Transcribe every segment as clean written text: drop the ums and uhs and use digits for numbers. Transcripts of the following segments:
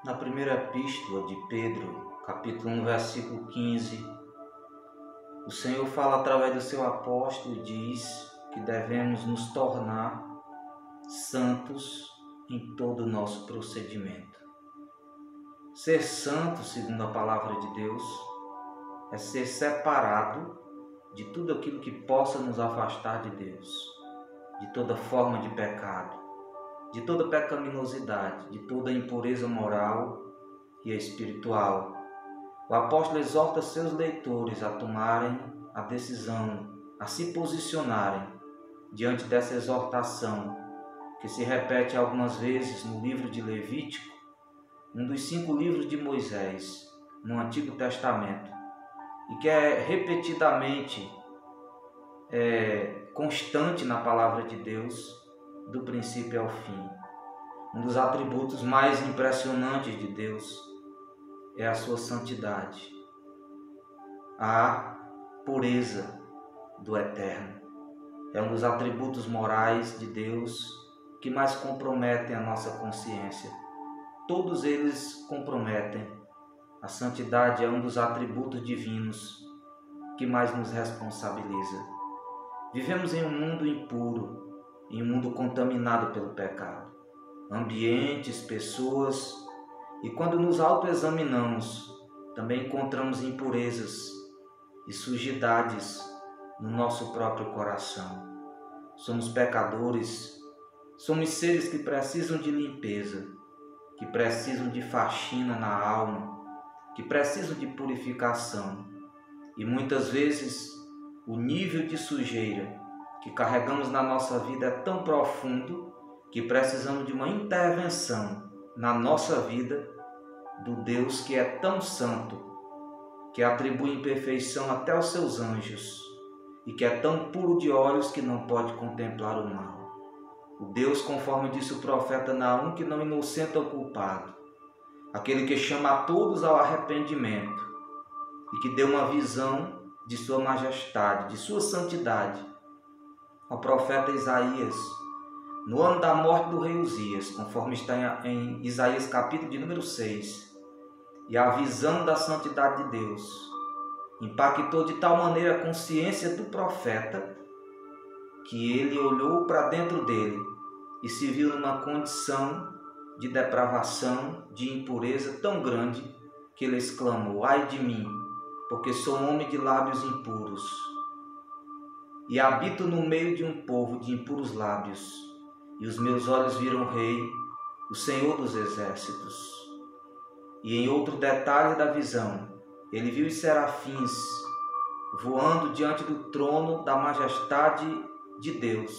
Na primeira epístola de Pedro, capítulo 1, versículo 15, o Senhor fala através do seu apóstolo e diz que devemos nos tornar santos em todo o nosso procedimento. Ser santo, segundo a palavra de Deus, é ser separado de tudo aquilo que possa nos afastar de Deus, de toda forma de pecado, de toda pecaminosidade, de toda impureza moral e espiritual. O apóstolo exorta seus leitores a tomarem a decisão, a se posicionarem diante dessa exortação, que se repete algumas vezes no livro de Levítico, um dos 5 livros de Moisés, no Antigo Testamento, e que é repetidamente constante na palavra de Deus, do princípio ao fim. Um dos atributos mais impressionantes de Deus é a sua santidade, a pureza do Eterno. É um dos atributos morais de Deus que mais comprometem a nossa consciência. Todos eles comprometem. A santidade é um dos atributos divinos que mais nos responsabiliza. Vivemos em um mundo impuro, em um mundo contaminado pelo pecado. Ambientes, pessoas, e quando nos autoexaminamos, também encontramos impurezas e sujidades no nosso próprio coração. Somos pecadores, somos seres que precisam de limpeza, que precisam de faxina na alma, que precisam de purificação. E muitas vezes o nível de sujeira que carregamos na nossa vida é tão profundo que precisamos de uma intervenção na nossa vida do Deus que é tão santo, que atribui imperfeição até aos seus anjos e que é tão puro de olhos que não pode contemplar o mal. O Deus, conforme disse o profeta Naum, que não inocenta o culpado, aquele que chama a todos ao arrependimento e que deu uma visão de sua majestade, de sua santidade ao profeta Isaías, no ano da morte do rei Uzias, conforme está em Isaías capítulo de número 6. E a visão da santidade de Deus impactou de tal maneira a consciência do profeta que ele olhou para dentro dele e se viu numa condição de depravação, de impureza tão grande que ele exclamou: ai de mim, porque sou um homem de lábios impuros e habito no meio de um povo de impuros lábios, e os meus olhos viram o Rei, o Senhor dos Exércitos. E em outro detalhe da visão, ele viu os serafins voando diante do trono da majestade de Deus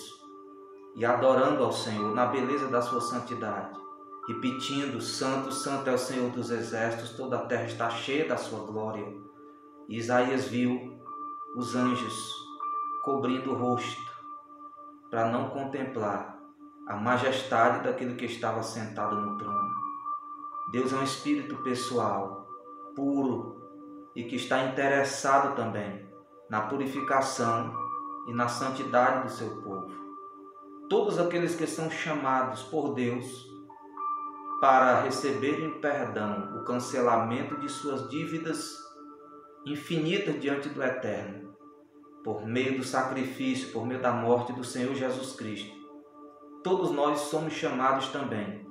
e adorando ao Senhor na beleza da sua santidade, repetindo: santo, santo é o Senhor dos Exércitos, toda a terra está cheia da sua glória. E Isaías viu os anjos cobrindo o rosto para não contemplar a majestade daquele que estava sentado no trono. Deus é um espírito pessoal, puro, e que está interessado também na purificação e na santidade do seu povo. Todos aqueles que são chamados por Deus para receberem o perdão, o cancelamento de suas dívidas infinitas diante do Eterno, por meio do sacrifício, por meio da morte do Senhor Jesus Cristo. Todos nós somos chamados também,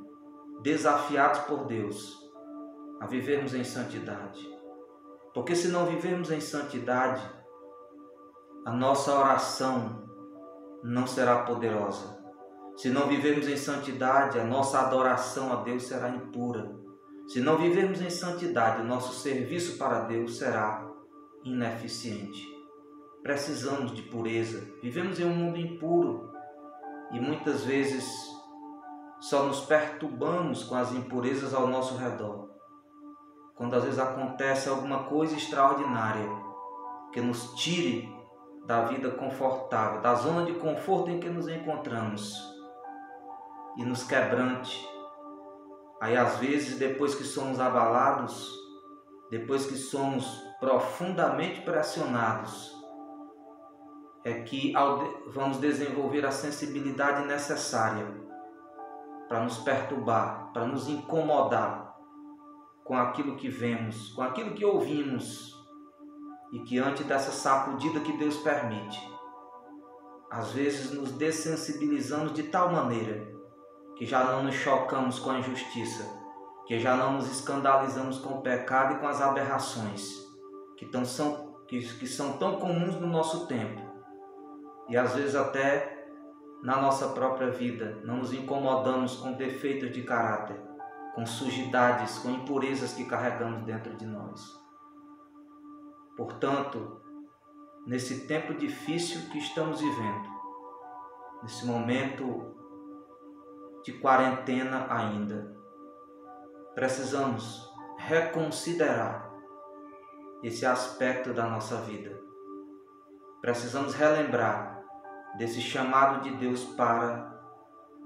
desafiados por Deus, a vivermos em santidade. Porque se não vivermos em santidade, a nossa oração não será poderosa. Se não vivermos em santidade, a nossa adoração a Deus será impura. Se não vivermos em santidade, o nosso serviço para Deus será ineficiente. Precisamos de pureza. Vivemos em um mundo impuro e muitas vezes só nos perturbamos com as impurezas ao nosso redor. Quando às vezes acontece alguma coisa extraordinária que nos tire da vida confortável, da zona de conforto em que nos encontramos e nos quebrante. Aí às vezes, depois que somos abalados, depois que somos profundamente pressionados, é que vamos desenvolver a sensibilidade necessária para nos perturbar, para nos incomodar com aquilo que vemos, com aquilo que ouvimos, e que antes dessa sacudida que Deus permite, às vezes nos dessensibilizamos de tal maneira que já não nos chocamos com a injustiça, que já não nos escandalizamos com o pecado e com as aberrações que são tão comuns no nosso tempo, e às vezes até na nossa própria vida não nos incomodamos com defeitos de caráter, com sujidades, com impurezas que carregamos dentro de nós. Portanto, nesse tempo difícil que estamos vivendo, nesse momento de quarentena ainda, precisamos reconsiderar esse aspecto da nossa vida. Precisamos relembrar desse chamado de Deus para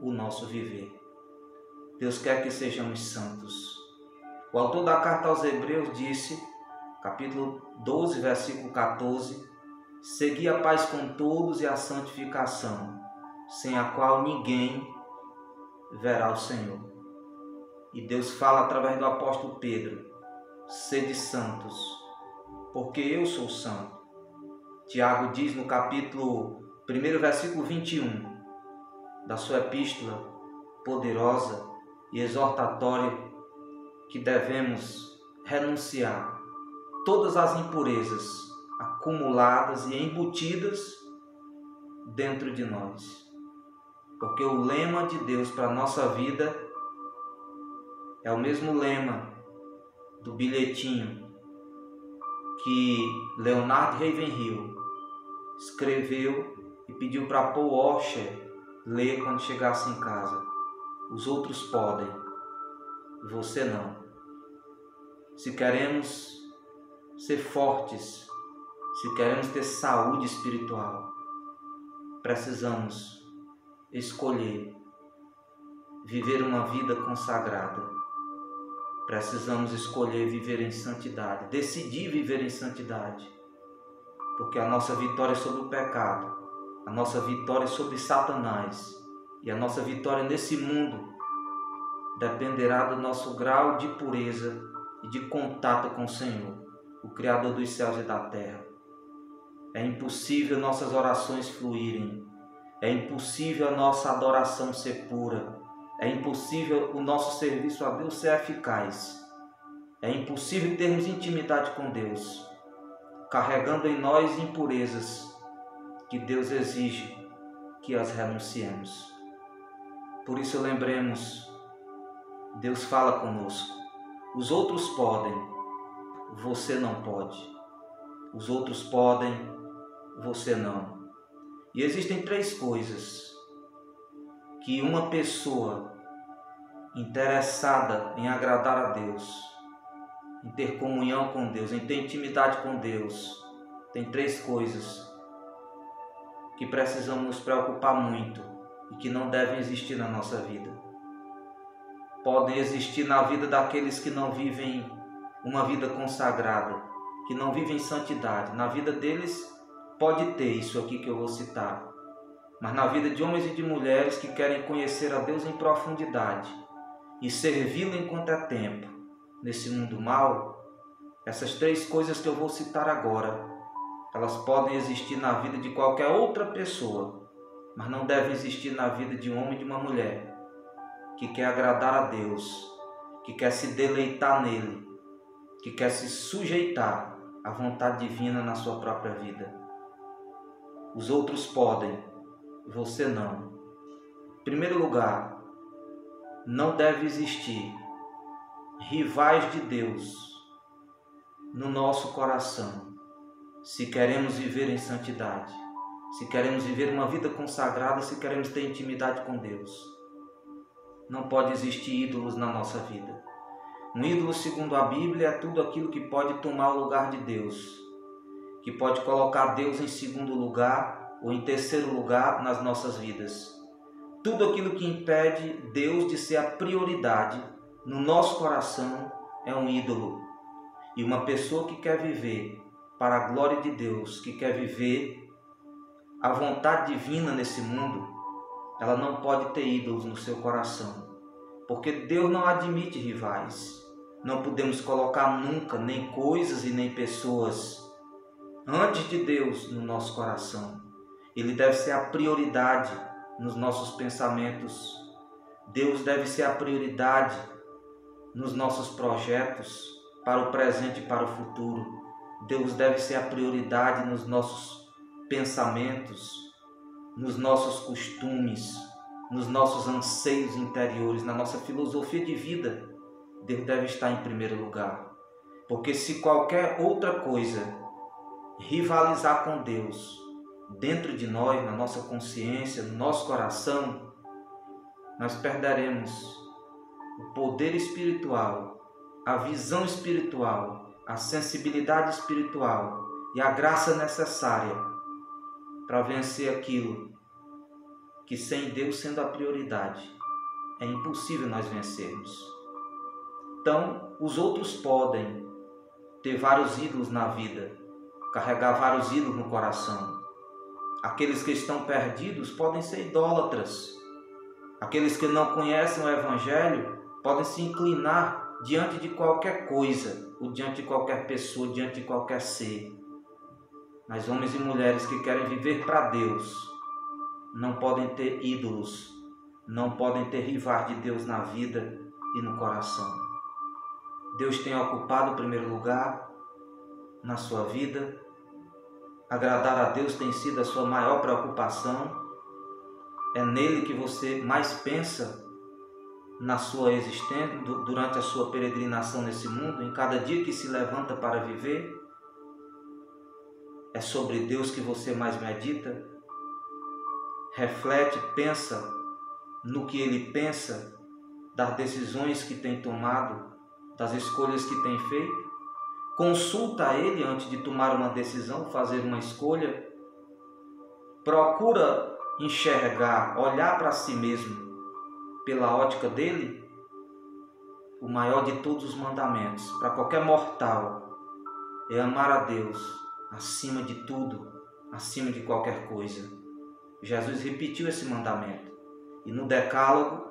o nosso viver. Deus quer que sejamos santos. O autor da carta aos Hebreus disse, capítulo 12, versículo 14, segui a paz com todos e a santificação, sem a qual ninguém verá o Senhor. E Deus fala através do apóstolo Pedro, sede santos, porque eu sou santo. Tiago diz no capítulo 1, versículo 21, da sua epístola poderosa e exortatória, que devemos renunciar todas as impurezas acumuladas e embutidas dentro de nós. Porque o lema de Deus para a nossa vida é o mesmo lema do bilhetinho que Leonard Ravenhill escreveu e pediu para Paul Washer ler quando chegasse em casa. Os outros podem, você não. Se queremos ser fortes, se queremos ter saúde espiritual, precisamos escolher viver uma vida consagrada. Precisamos escolher viver em santidade, decidir viver em santidade, porque a nossa vitória sobre o pecado, a nossa vitória sobre Satanás e a nossa vitória nesse mundo dependerá do nosso grau de pureza e de contato com o Senhor, o Criador dos céus e da terra. É impossível nossas orações fluírem, é impossível a nossa adoração ser pura, é impossível o nosso serviço a Deus ser eficaz, é impossível termos intimidade com Deus, carregando em nós impurezas que Deus exige que as renunciemos. Por isso lembremos, Deus fala conosco. Os outros podem, você não pode. Os outros podem, você não. E existem 3 coisas que uma pessoa interessada em agradar a Deus, em ter comunhão com Deus, em ter intimidade com Deus, tem 3 coisas que precisamos nos preocupar muito e que não devem existir na nossa vida. Podem existir na vida daqueles que não vivem uma vida consagrada, que não vivem santidade. Na vida deles pode ter isso aqui que eu vou citar. Mas na vida de homens e de mulheres que querem conhecer a Deus em profundidade e servi-lo enquanto é tempo, nesse mundo mau, essas 3 coisas que eu vou citar agora, elas podem existir na vida de qualquer outra pessoa, mas não devem existir na vida de um homem e de uma mulher que quer agradar a Deus, que quer se deleitar nele, que quer se sujeitar à vontade divina na sua própria vida. Os outros podem, você não. Em primeiro lugar, não deve existir rivais de Deus no nosso coração, se queremos viver em santidade, se queremos viver uma vida consagrada, se queremos ter intimidade com Deus. Não pode existir ídolos na nossa vida. Um ídolo, segundo a Bíblia, é tudo aquilo que pode tomar o lugar de Deus, que pode colocar Deus em segundo lugar ou em terceiro lugar nas nossas vidas. Tudo aquilo que impede Deus de ser a prioridade no nosso coração é um ídolo. E uma pessoa que quer viver para a glória de Deus, que quer viver a vontade divina nesse mundo, ela não pode ter ídolos no seu coração, porque Deus não admite rivais. não podemos colocar nunca nem coisas e nem pessoas antes de Deus no nosso coração. Ele deve ser a prioridade nos nossos pensamentos. Deus deve ser a prioridade nos nossos projetos para o presente e para o futuro. Deus deve ser a prioridade nos nossos pensamentos, nos nossos costumes, nos nossos anseios interiores, na nossa filosofia de vida. Deus deve estar em primeiro lugar. Porque se qualquer outra coisa rivalizar com Deus dentro de nós, na nossa consciência, no nosso coração, nós perderemos o poder espiritual, a visão espiritual, a sensibilidade espiritual e a graça necessária para vencer aquilo que, sem Deus sendo a prioridade, é impossível nós vencermos. Então, os outros podem ter vários ídolos na vida, carregar vários ídolos no coração. Aqueles que estão perdidos podem ser idólatras. Aqueles que não conhecem o Evangelho podem se inclinar diante de qualquer coisa, ou diante de qualquer pessoa, diante de qualquer ser. Mas homens e mulheres que querem viver para Deus não podem ter ídolos, não podem ter rivais de Deus na vida e no coração. Deus tem ocupado o primeiro lugar na sua vida. Agradar a Deus tem sido a sua maior preocupação. É nele que você mais pensa na sua existência, durante a sua peregrinação nesse mundo, em cada dia que se levanta para viver. É sobre Deus que você mais medita. Reflete, pensa no que Ele pensa, das decisões que tem tomado, das escolhas que tem feito. Consulta a Ele antes de tomar uma decisão, fazer uma escolha. Procura enxergar, olhar para si mesmo pela ótica dele. O maior de todos os mandamentos para qualquer mortal é amar a Deus acima de tudo, acima de qualquer coisa. Jesus repetiu esse mandamento. E no Decálogo,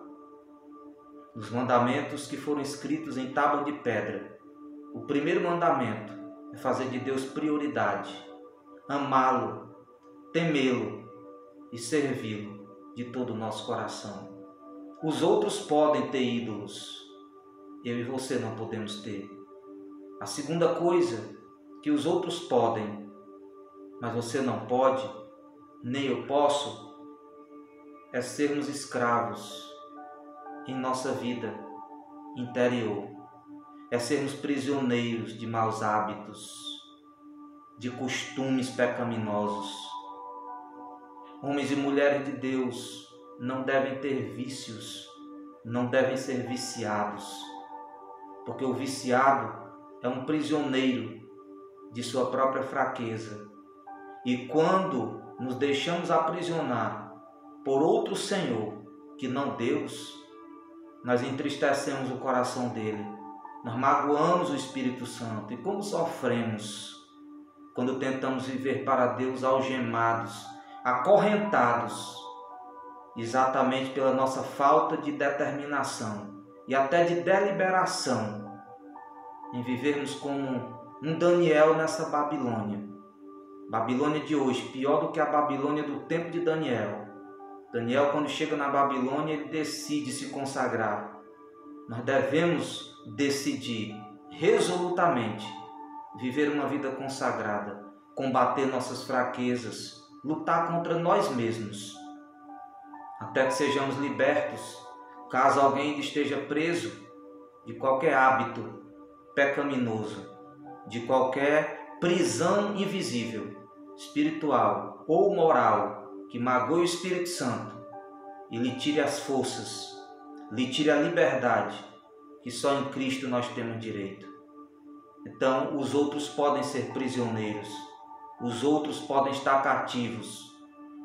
nos mandamentos que foram escritos em tábua de pedra, o primeiro mandamento é fazer de Deus prioridade, amá-lo, temê-lo e servi-lo de todo o nosso coração. Os outros podem ter ídolos, eu e você não podemos ter. A segunda coisa que os outros podem, mas você não pode, nem eu posso, é sermos escravos em nossa vida interior. É sermos prisioneiros de maus hábitos, de costumes pecaminosos. Homens e mulheres de Deus não devem ter vícios, não devem ser viciados, porque o viciado é um prisioneiro de sua própria fraqueza. E quando nos deixamos aprisionar por outro Senhor, que não Deus, nós entristecemos o coração dele, nós magoamos o Espírito Santo. E como sofremos quando tentamos viver para Deus algemados, acorrentados, exatamente pela nossa falta de determinação e até de deliberação em vivermos como um Daniel nessa Babilônia. Babilônia de hoje, pior do que a Babilônia do tempo de Daniel. Daniel, quando chega na Babilônia, ele decide se consagrar. Nós devemos decidir resolutamente viver uma vida consagrada, combater nossas fraquezas, lutar contra nós mesmos, até que sejamos libertos, caso alguém esteja preso de qualquer hábito pecaminoso, de qualquer prisão invisível, espiritual ou moral, que magoe o Espírito Santo e lhe tire as forças, lhe tire a liberdade que só em Cristo nós temos direito. Então, os outros podem ser prisioneiros, os outros podem estar cativos,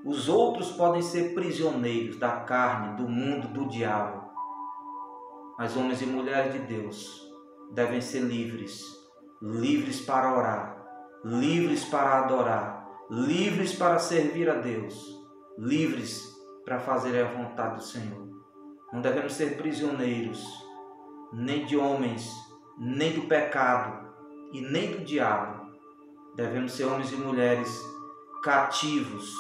os outros podem ser prisioneiros da carne, do mundo, do diabo. Mas homens e mulheres de Deus devem ser livres, livres para orar, livres para adorar, livres para servir a Deus, livres para fazer a vontade do Senhor. Não devemos ser prisioneiros nem de homens, nem do pecado e nem do diabo. Devemos ser homens e mulheres cativos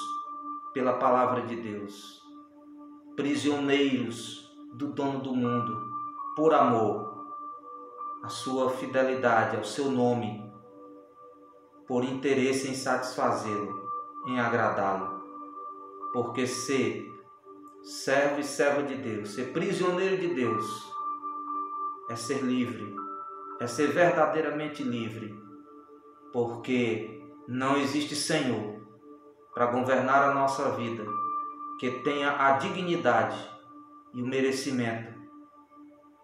pela palavra de Deus, prisioneiros do dono do mundo, por amor à sua fidelidade, ao seu nome, por interesse em satisfazê-lo, em agradá-lo. Porque ser servo e serva de Deus, ser prisioneiro de Deus, é ser livre, é ser verdadeiramente livre, porque não existe Senhor para governar a nossa vida que tenha a dignidade e o merecimento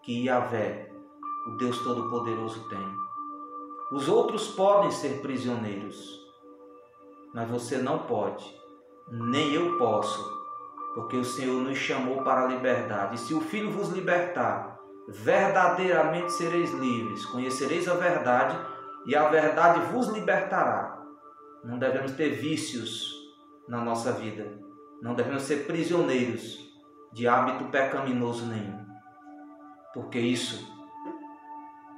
que Yahvé, o Deus Todo-Poderoso, tem. Os outros podem ser prisioneiros, mas você não pode, nem eu posso, porque o Senhor nos chamou para a liberdade. E se o Filho vos libertar, verdadeiramente sereis livres, conhecereis a verdade e a verdade vos libertará. Não devemos ter vícios na nossa vida, não devemos ser prisioneiros de hábito pecaminoso nenhum, porque isso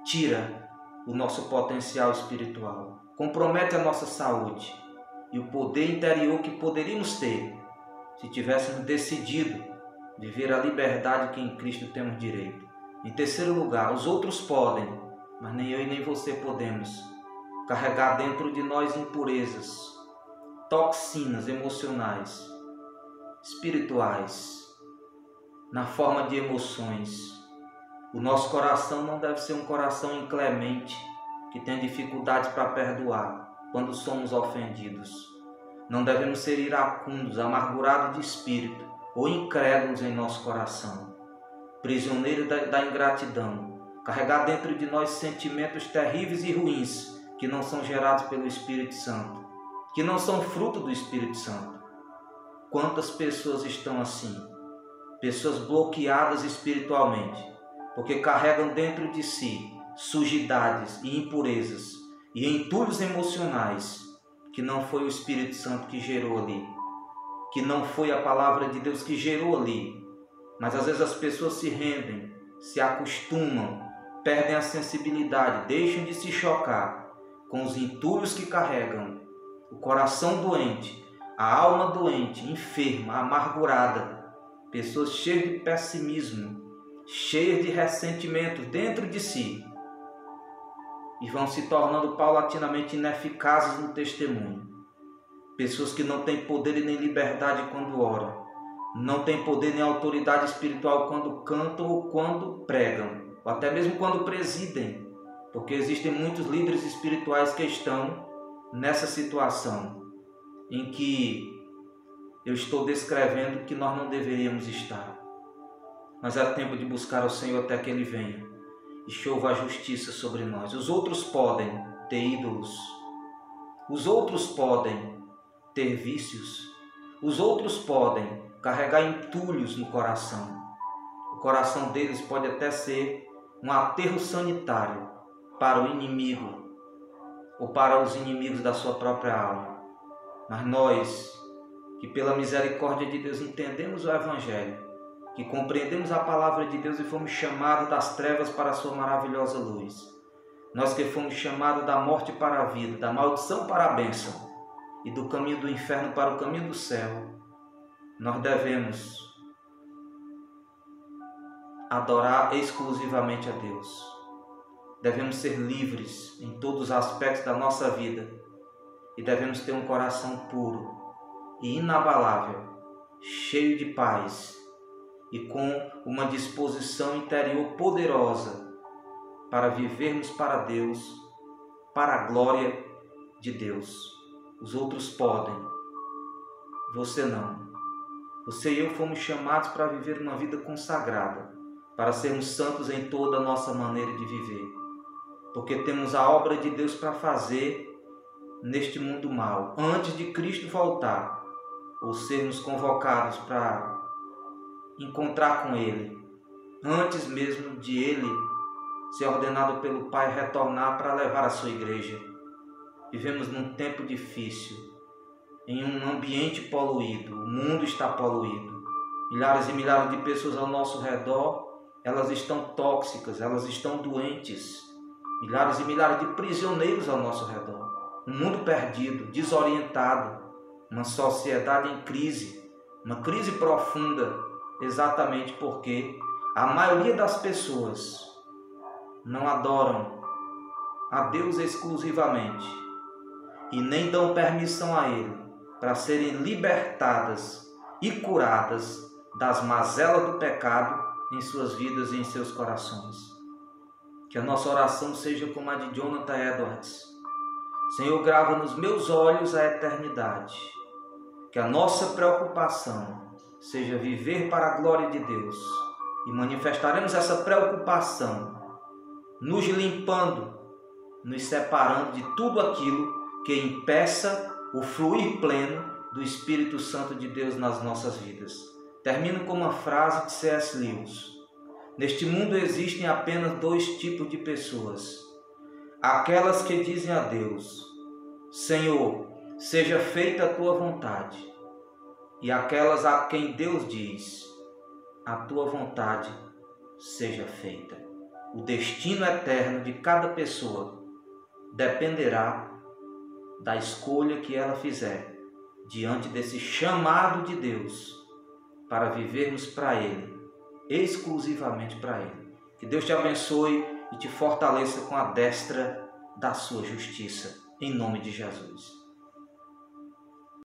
tira o nosso potencial espiritual, compromete a nossa saúde e o poder interior que poderíamos ter se tivéssemos decidido viver a liberdade que em Cristo temos direito. Em terceiro lugar, os outros podem, mas nem eu e nem você podemos carregar dentro de nós impurezas, toxinas emocionais, espirituais, na forma de emoções. O nosso coração não deve ser um coração inclemente, que tem dificuldades para perdoar quando somos ofendidos. Não devemos ser iracundos, amargurados de espírito ou incrédulos em nosso coração, prisioneiros da ingratidão, carregar dentro de nós sentimentos terríveis e ruins que não são gerados pelo Espírito Santo, que não são fruto do Espírito Santo. Quantas pessoas estão assim? Pessoas bloqueadas espiritualmente, porque carregam dentro de si sujidades e impurezas e entulhos emocionais que não foi o Espírito Santo que gerou ali, que não foi a palavra de Deus que gerou ali. Mas às vezes as pessoas se rendem, se acostumam, perdem a sensibilidade, deixam de se chocar com os entulhos que carregam, o coração doente, a alma doente, enferma, amargurada, pessoas cheias de pessimismo, cheias de ressentimento dentro de si, e vão se tornando paulatinamente ineficazes no testemunho. Pessoas que não têm poder e nem liberdade quando oram, não têm poder nem autoridade espiritual quando cantam ou quando pregam, ou até mesmo quando presidem, porque existem muitos líderes espirituais que estão nessa situação em que eu estou descrevendo que nós não deveríamos estar. Mas é tempo de buscar o Senhor até que Ele venha e chova a justiça sobre nós. Os outros podem ter ídolos, os outros podem ter vícios, os outros podem carregar entulhos no coração. O coração deles pode até ser um aterro sanitário para o inimigo ou para os inimigos da sua própria alma. Mas nós, que pela misericórdia de Deus entendemos o Evangelho, que compreendemos a palavra de Deus e fomos chamados das trevas para a sua maravilhosa luz, nós que fomos chamados da morte para a vida, da maldição para a bênção e do caminho do inferno para o caminho do céu, nós devemos adorar exclusivamente a Deus. Devemos ser livres em todos os aspectos da nossa vida e devemos ter um coração puro e inabalável, cheio de paz e com uma disposição interior poderosa para vivermos para Deus, para a glória de Deus. Os outros podem, você não. Você e eu fomos chamados para viver uma vida consagrada, para sermos santos em toda a nossa maneira de viver, porque temos a obra de Deus para fazer neste mundo mau, antes de Cristo voltar, ou sermos convocados para encontrar com Ele, antes mesmo de Ele ser ordenado pelo Pai retornar para levar a sua igreja. Vivemos num tempo difícil, em um ambiente poluído, o mundo está poluído. Milhares e milhares de pessoas ao nosso redor, elas estão tóxicas, elas estão doentes, milhares e milhares de prisioneiros ao nosso redor, um mundo perdido, desorientado, uma sociedade em crise, uma crise profunda, exatamente porque a maioria das pessoas não adoram a Deus exclusivamente e nem dão permissão a Ele para serem libertadas e curadas das mazelas do pecado em suas vidas e em seus corações. Que a nossa oração seja como a de Jonathan Edwards. Senhor, grava nos meus olhos a eternidade. Que a nossa preocupação seja viver para a glória de Deus. E manifestaremos essa preocupação, nos limpando, nos separando de tudo aquilo que impeça o fluir pleno do Espírito Santo de Deus nas nossas vidas. Termino com uma frase de C.S. Lewis. Neste mundo existem apenas dois tipos de pessoas. Aquelas que dizem a Deus: Senhor, seja feita a tua vontade. E aquelas a quem Deus diz: a tua vontade seja feita. O destino eterno de cada pessoa dependerá da escolha que ela fizer diante desse chamado de Deus para vivermos para Ele, exclusivamente para Ele. Que Deus te abençoe e te fortaleça com a destra da sua justiça, em nome de Jesus.